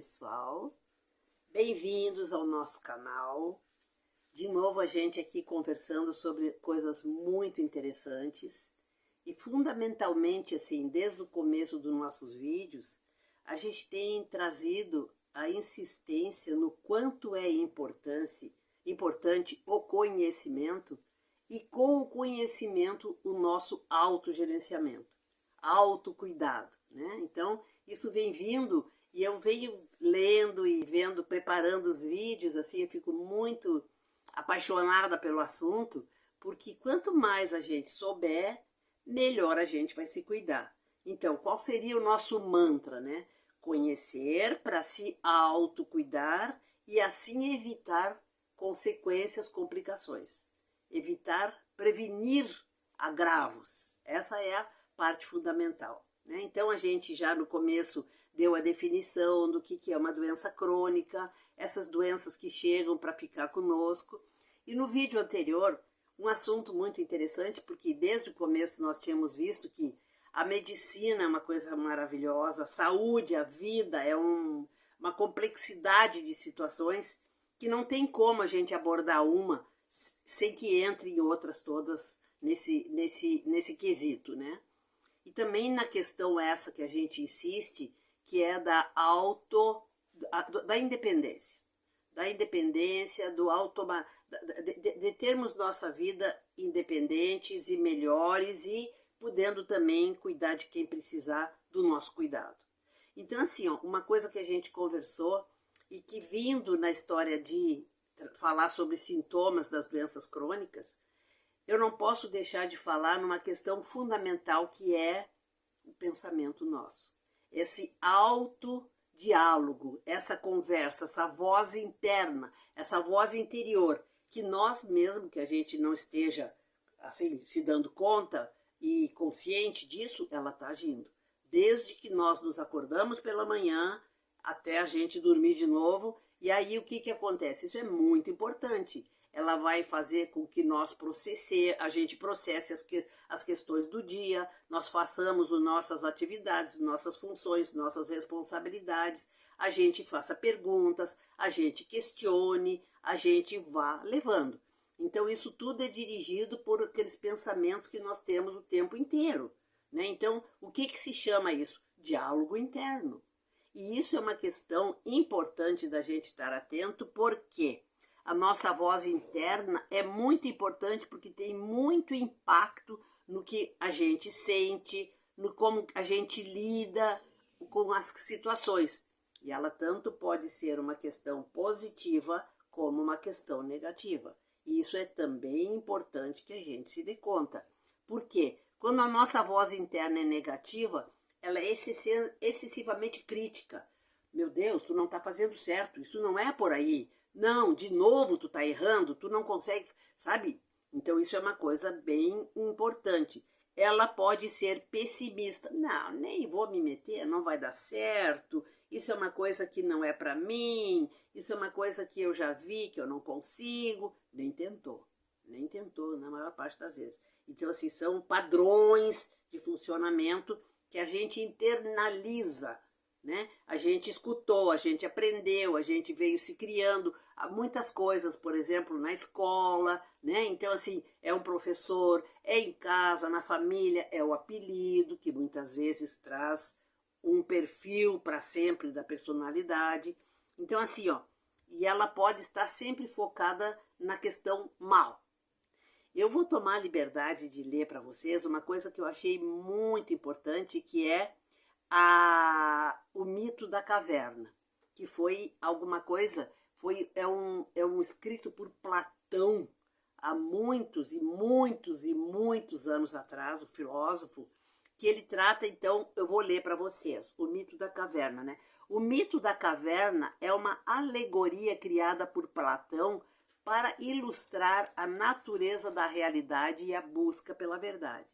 pessoal, bem-vindos ao nosso canal. De novo a gente aqui conversando sobre coisas muito interessantes e fundamentalmente assim, desde o começo dos nossos vídeos, a gente tem trazido a insistência no quanto é importante o conhecimento e com o conhecimento o nosso autogerenciamento, autocuidado, né? Então isso vem vindo e eu venho lendo e vendo, preparando os vídeos, assim, eu fico muito apaixonada pelo assunto, porque quanto mais a gente souber, melhor a gente vai se cuidar. Então, qual seria o nosso mantra, né? Conhecer para se autocuidar e assim evitar consequências, complicações. Prevenir agravos. Essa é a parte fundamental, né? Então, a gente já no começo deu a definição do que é uma doença crônica, essas doenças que chegam para ficar conosco. E no vídeo anterior, um assunto muito interessante, porque desde o começo nós tínhamos visto que a medicina é uma coisa maravilhosa, a saúde, a vida é uma complexidade de situações que não tem como a gente abordar uma sem que entre em outras todas nesse quesito, né? E também na questão essa que a gente insiste, que é da independência. Da independência, de termos nossa vida independentes e melhores e podendo também cuidar de quem precisar do nosso cuidado. Então, assim, ó, uma coisa que a gente conversou e que vindo na história de falar sobre sintomas das doenças crônicas, eu não posso deixar de falar numa questão fundamental que é o pensamento nosso. Esse autodiálogo, essa conversa, essa voz interna, essa voz interior, que nós mesmo, que a gente não esteja assim se dando conta e consciente disso, ela está agindo. Desde que nós nos acordamos pela manhã até a gente dormir de novo, e aí o que acontece? Isso é muito importante. Ela vai fazer com que a gente processe as questões do dia, nós façamos as nossas atividades, nossas funções, nossas responsabilidades, a gente faça perguntas, a gente questione, a gente vá levando. Então isso tudo é dirigido por aqueles pensamentos que nós temos o tempo inteiro, né? Então o que se chama isso? Diálogo interno. E isso é uma questão importante da gente estar atento, porque a nossa voz interna é muito importante porque tem muito impacto no que a gente sente, no como a gente lida com as situações. E ela tanto pode ser uma questão positiva como uma questão negativa. E isso é também importante que a gente se dê conta. Por quê? Quando a nossa voz interna é negativa, ela é excessivamente crítica. Meu Deus, tu não está fazendo certo, isso não é por aí. Não, de novo tu tá errando, tu não consegue, sabe? Então isso é uma coisa bem importante. Ela pode ser pessimista. Não, nem vou me meter, não vai dar certo. Isso é uma coisa que não é para mim. Isso é uma coisa que eu já vi, que eu não consigo. Nem tentou na maior parte das vezes. Então assim, são padrões de funcionamento que a gente internaliza, né? A gente escutou, a gente aprendeu, a gente veio se criando muitas coisas, por exemplo, na escola, né? Então, assim, é um professor, é em casa, na família, é o apelido, que muitas vezes traz um perfil para sempre da personalidade. Então, assim, ó, e ela pode estar sempre focada na questão mal. Eu vou tomar a liberdade de ler para vocês uma coisa que eu achei muito importante, que é o mito da caverna, que foi alguma coisa, é um escrito por Platão há muitos e muitos e muitos anos atrás, o filósofo, que ele trata, então, eu vou ler para vocês, o mito da caverna, né? O mito da caverna é uma alegoria criada por Platão para ilustrar a natureza da realidade e a busca pela verdade.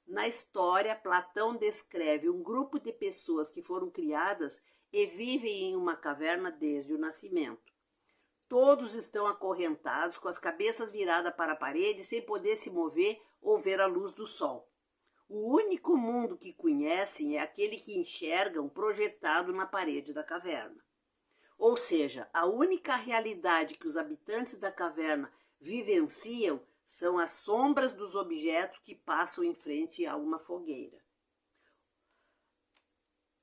Na história, Platão descreve um grupo de pessoas que foram criadas e vivem em uma caverna desde o nascimento. Todos estão acorrentados, com as cabeças viradas para a parede, sem poder se mover ou ver a luz do sol. O único mundo que conhecem é aquele que enxergam projetado na parede da caverna. Ou seja, a única realidade que os habitantes da caverna vivenciam são as sombras dos objetos que passam em frente a uma fogueira.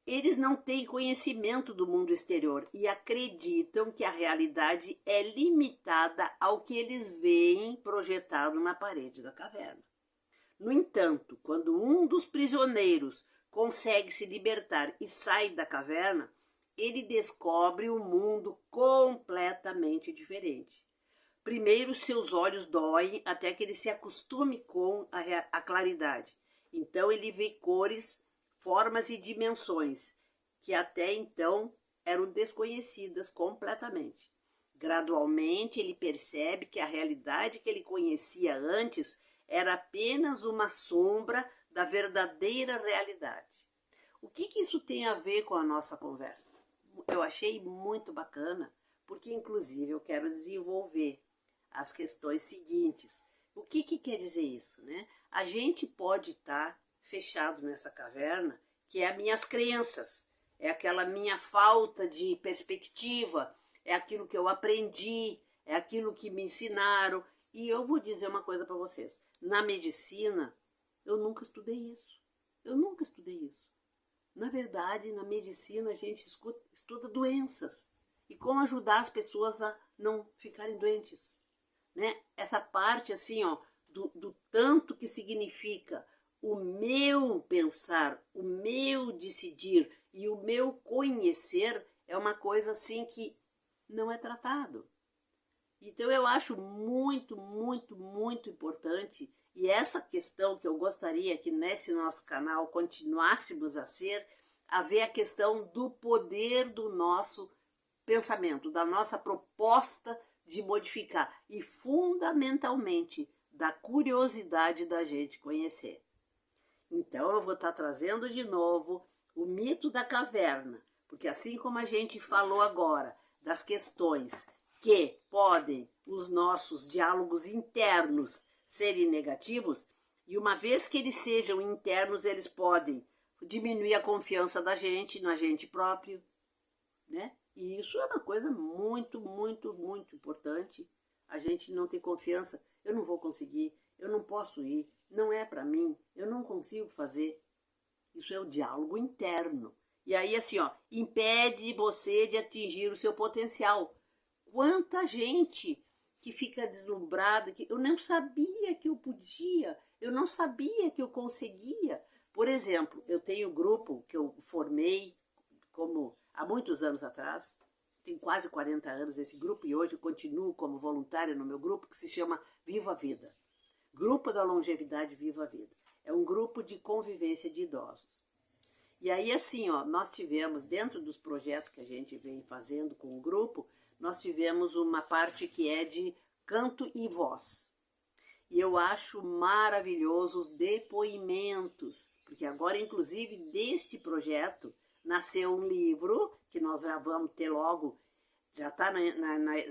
Eles não têm conhecimento do mundo exterior e acreditam que a realidade é limitada ao que eles veem projetado na parede da caverna. No entanto, quando um dos prisioneiros consegue se libertar e sai da caverna, ele descobre um mundo completamente diferente. Primeiro, seus olhos doem até que ele se acostume com a claridade. Então, ele vê cores, formas e dimensões que até então eram desconhecidas completamente. Gradualmente, ele percebe que a realidade que ele conhecia antes era apenas uma sombra da verdadeira realidade. O que isso tem a ver com a nossa conversa? Eu achei muito bacana, porque inclusive eu quero desenvolver as questões seguintes. O que quer dizer isso, né? A gente pode estar fechado nessa caverna, que é as minhas crenças, é aquela minha falta de perspectiva, é aquilo que eu aprendi, é aquilo que me ensinaram. E eu vou dizer uma coisa para vocês. Na medicina, eu nunca estudei isso. Eu nunca estudei isso. Na verdade, na medicina, a gente estuda doenças e como ajudar as pessoas a não ficarem doentes, né? Essa parte, assim, ó, do tanto que significa o meu pensar, o meu decidir e o meu conhecer é uma coisa, assim, que não é tratado. Então, eu acho muito, muito, muito importante, e essa questão que eu gostaria que nesse nosso canal continuássemos a ver a questão do poder do nosso pensamento, da nossa proposta de modificar e, fundamentalmente, da curiosidade da gente conhecer. Então, eu vou estar trazendo de novo o mito da caverna, porque assim como a gente falou agora das questões que podem os nossos diálogos internos serem negativos, e uma vez que eles sejam internos, eles podem diminuir a confiança da gente na gente próprio, né? E isso é uma coisa muito, muito, muito importante. A gente não tem confiança, eu não vou conseguir, eu não posso ir, não é para mim, eu não consigo fazer. Isso é o diálogo interno. E aí, assim, ó, impede você de atingir o seu potencial. Quanta gente que fica deslumbrada, que eu não sabia que eu podia, eu não sabia que eu conseguia. Por exemplo, eu tenho um grupo que eu formei como há muitos anos atrás, tem quase 40 anos esse grupo, e hoje eu continuo como voluntária no meu grupo, que se chama Viva a Vida. Grupo da Longevidade Viva a Vida. É um grupo de convivência de idosos. E aí, assim, ó, nós tivemos, dentro dos projetos que a gente vem fazendo com o grupo, nós tivemos uma parte que é de canto e voz. E eu acho maravilhoso os depoimentos, porque agora, inclusive, deste projeto, nasceu um livro, que nós já vamos ter logo, já está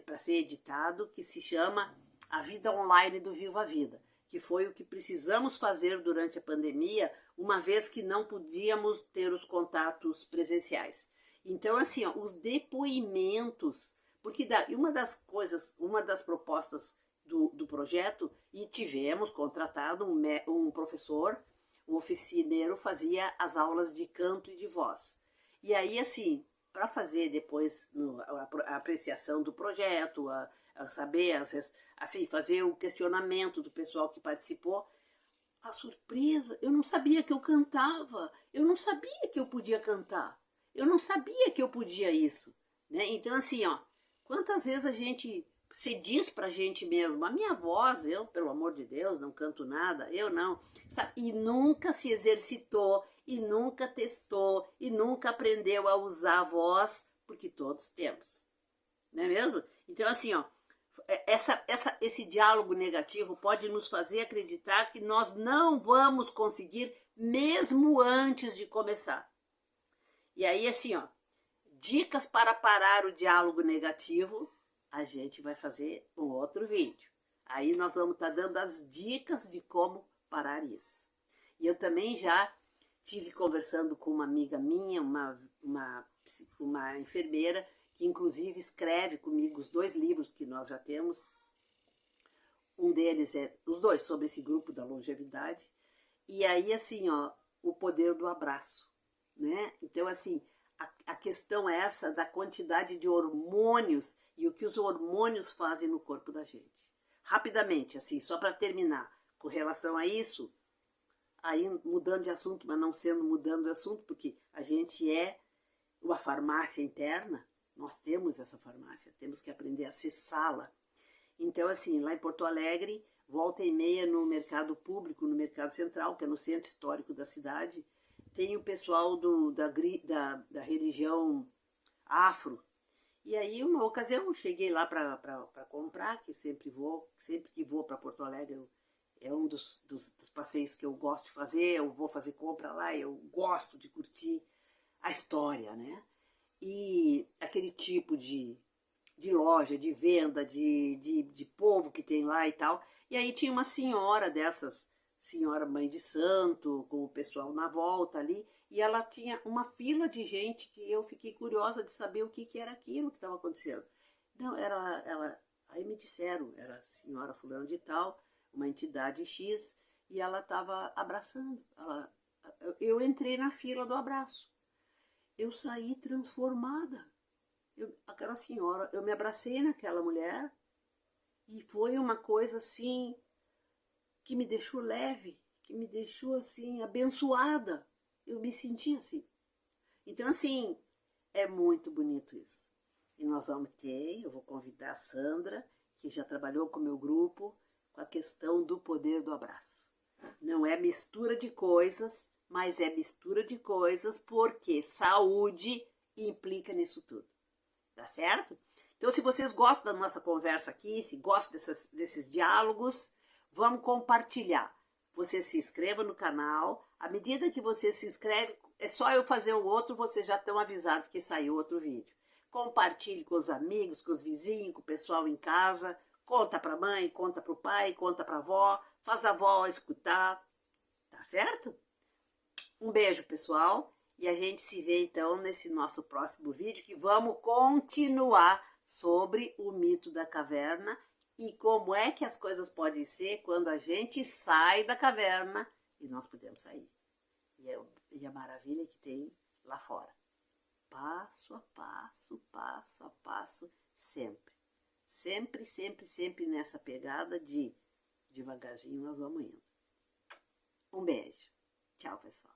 para ser editado, que se chama A Vida Online do Viva a Vida, que foi o que precisamos fazer durante a pandemia, uma vez que não podíamos ter os contatos presenciais. Então, assim, ó, os depoimentos, porque uma das propostas do projeto, e tivemos contratado um professor, um oficineiro, fazia as aulas de canto e de voz. E aí, assim, para fazer depois a apreciação do projeto, a saber, assim, fazer o questionamento do pessoal que participou, a surpresa, eu não sabia que eu cantava, eu não sabia que eu podia cantar, eu não sabia que eu podia isso, né? Então, assim, ó, quantas vezes a gente se diz pra gente mesmo, a minha voz, eu, pelo amor de Deus, não canto nada, eu não, sabe? E nunca se exercitou, e nunca testou, e nunca aprendeu a usar a voz, porque todos temos, não é mesmo? Então, assim, ó, esse diálogo negativo pode nos fazer acreditar que nós não vamos conseguir mesmo antes de começar. E aí, assim, ó, dicas para parar o diálogo negativo, a gente vai fazer um outro vídeo. Aí nós vamos estar dando as dicas de como parar isso. E eu também já tive conversando com uma amiga minha, uma enfermeira, que inclusive escreve comigo os 2 livros que nós já temos. Um deles é, os 2, sobre esse grupo da longevidade. E aí, assim, ó, o poder do abraço, né? Então, assim, a questão é essa da quantidade de hormônios e o que os hormônios fazem no corpo da gente. Rapidamente, assim, só para terminar, com relação a isso, aí mudando de assunto, mas não sendo mudando de assunto, porque a gente é uma farmácia interna, nós temos essa farmácia, temos que aprender a acessá-la. Então, assim, lá em Porto Alegre, volta e meia no mercado público, no mercado central, que é no centro histórico da cidade, tem o pessoal da religião afro. E aí, uma ocasião, eu cheguei lá para comprar, que eu sempre que vou para Porto Alegre, é um dos passeios que eu gosto de fazer, eu vou fazer compra lá, eu gosto de curtir a história, né? E aquele tipo de loja, de venda, de povo que tem lá e tal. E aí tinha uma senhora dessas, senhora mãe de santo, com o pessoal na volta ali, e ela tinha uma fila de gente que eu fiquei curiosa de saber o que era aquilo que estava acontecendo. Não, aí me disseram, era a senhora fulano de tal, uma entidade X, e ela estava abraçando. Eu entrei na fila do abraço. Eu saí transformada. Aquela senhora, eu me abracei naquela mulher e foi uma coisa assim que me deixou leve, que me deixou assim abençoada. Eu me senti assim. Então assim, é muito bonito isso. E nós vamos ter, eu vou convidar a Sandra, que já trabalhou com o meu grupo, com a questão do poder do abraço. Não é mistura de coisas, mas é mistura de coisas porque saúde implica nisso tudo. Tá certo? Então, se vocês gostam da nossa conversa aqui, se gostam desses diálogos, vamos compartilhar. Você se inscreva no canal. À medida que você se inscreve, é só eu fazer o outro, vocês já estão avisados que saiu outro vídeo. Compartilhe com os amigos, com os vizinhos, com o pessoal em casa. Conta para a mãe, conta para o pai, conta para a avó. Faz a avó escutar. Tá certo? Um beijo, pessoal. E a gente se vê então nesse nosso próximo vídeo, que vamos continuar sobre o mito da caverna e como é que as coisas podem ser quando a gente sai da caverna e nós podemos sair. E a maravilha que tem lá fora. Passo a passo, sempre. Sempre, sempre, sempre nessa pegada de devagarzinho nós vamos indo. Um beijo. Tchau, pessoal.